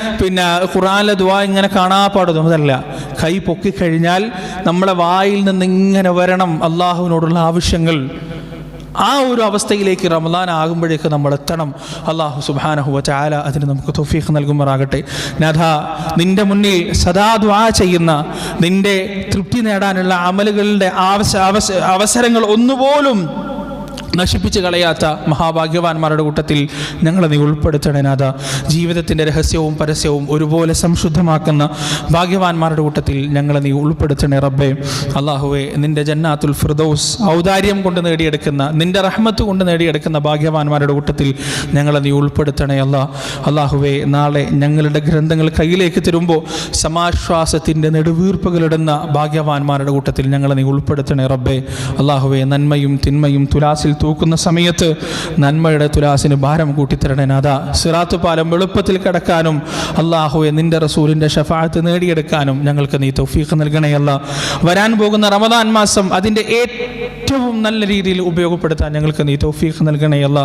S1: ഖുർആനിലെ ദുആ ഇങ്ങനെ കാണാപ്പാടും. അതല്ല, കൈ പൊക്കിക്കഴിഞ്ഞാൽ നമ്മളെ വായിൽ നിന്ന് ഇങ്ങനെ വരണം അള്ളാഹുവിനോടുള്ള ആവശ്യങ്ങൾ. ആ ഒരു അവസ്ഥയിലേക്ക് റമദാൻ ആകുമ്പോഴേക്ക് നമ്മൾ എത്തണം. അല്ലാഹു സുബ്ഹാനഹു വ തആല അതിന് നമുക്ക് തൗഫീഖ് നൽകുമാറാകട്ടെ. നാഥാ, നിന്റെ മുന്നിൽ സദാ ദുആ ചെയ്യുന്ന, നിന്റെ തൃപ്തി നേടാനുള്ള അമലുകളുടെ അവസരങ്ങൾ ഒന്നുപോലും നശിപ്പിച്ച് കളയാത്ത മഹാഭാഗ്യവാന്മാരുടെ കൂട്ടത്തിൽ ഞങ്ങളെ നീ ഉൾപ്പെടുത്തണേ നാഥ. ജീവിതത്തിൻ്റെ രഹസ്യവും പരസ്യവും ഒരുപോലെ സംശുദ്ധമാക്കുന്ന ഭാഗ്യവാന്മാരുടെ കൂട്ടത്തിൽ ഞങ്ങളെ നീ ഉൾപ്പെടുത്തണേ റബ്ബേ. അള്ളാഹുവേ, നിന്റെ ജന്നാത്തുൽ ഫിർദൗസ് ഔദാര്യം കൊണ്ട് നേടിയെടുക്കുന്ന, നിന്റെ റഹ്മത്ത് കൊണ്ട് നേടിയെടുക്കുന്ന ഭാഗ്യവാന്മാരുടെ കൂട്ടത്തിൽ ഞങ്ങളെ നീ ഉൾപ്പെടുത്തണേ അള്ളാഹുവേ. നാളെ ഞങ്ങളുടെ ഗ്രന്ഥങ്ങൾ കയ്യിലേക്ക് തരുമ്പോൾ സമാശ്വാസത്തിൻ്റെ നെടുവീർപ്പുകളിടുന്ന ഭാഗ്യവാന്മാരുടെ കൂട്ടത്തിൽ ഞങ്ങളെ നീ ഉൾപ്പെടുത്തണേ റബ്ബേ. അള്ളാഹുവേ, നന്മയും തിന്മയും തുലാസിൽ തൂക്കുന്ന സമയത്ത് നന്മയുടെ തുലാസിന് ഭാരം കൂട്ടിത്തരണേ നാഥാ. സിറാത്ത് പാലം എളുപ്പത്തിൽ കടക്കാനും അള്ളാഹുവെ നിന്റെ റസൂലിൻ്റെ ഷഫാഅത്ത് നേടിയെടുക്കാനും ഞങ്ങൾക്ക് നീ തൗഫീഖ് നൽകണേ അല്ലാ. വരാൻ പോകുന്ന റമദാൻ മാസം അതിൻ്റെ ഏറ്റവും നല്ല രീതിയിൽ ഉപയോഗപ്പെടുത്താൻ ഞങ്ങൾക്ക് നീ തൗഫീഖ് നൽകണേ അല്ലാ.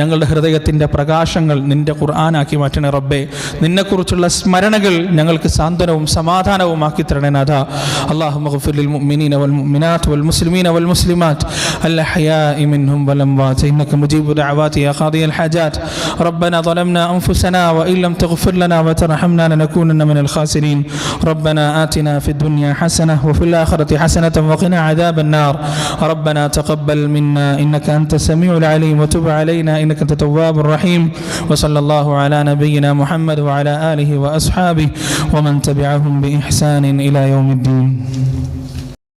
S1: ഞങ്ങളുടെ ഹൃദയത്തിൻ്റെ പ്രകാശങ്ങൾ നിന്റെ ഖുർആനാക്കി മാറ്റണേ റബ്ബേ. നിന്നെക്കുറിച്ചുള്ള സ്മരണകൾ ഞങ്ങൾക്ക് സാന്ത്വനവും സമാധാനവും ആക്കി തരണേ നാഥാ. അല്ലാഹുമ്മ ഗ്ഫിർ ലിൽ മുഅ്മിനീന വൽ മുഅ്മിനാത്ത് വൽ മുസ്ലിമീന വൽ മുസ്ലിമാത്ത് അൽ അഹ്യാഇ മിൻഹും والأموات إنك مجيب دعوات يا قاضي الحاجات. ربنا ظلمنا أنفسنا وإن لم تغفر لنا وترحمنا لنكونن من الخاسرين. ربنا آتنا في الدنيا حسنة وفي الآخرة حسنة وقنا عذاب النار. ربنا تقبل منا إنك أنت السميع العليم وتب علينا إنك أنت التواب الرحيم. وصلى الله على نبينا محمد وعلى آله وأصحابه ومن تبعهم بإحسان إلى يوم الدين.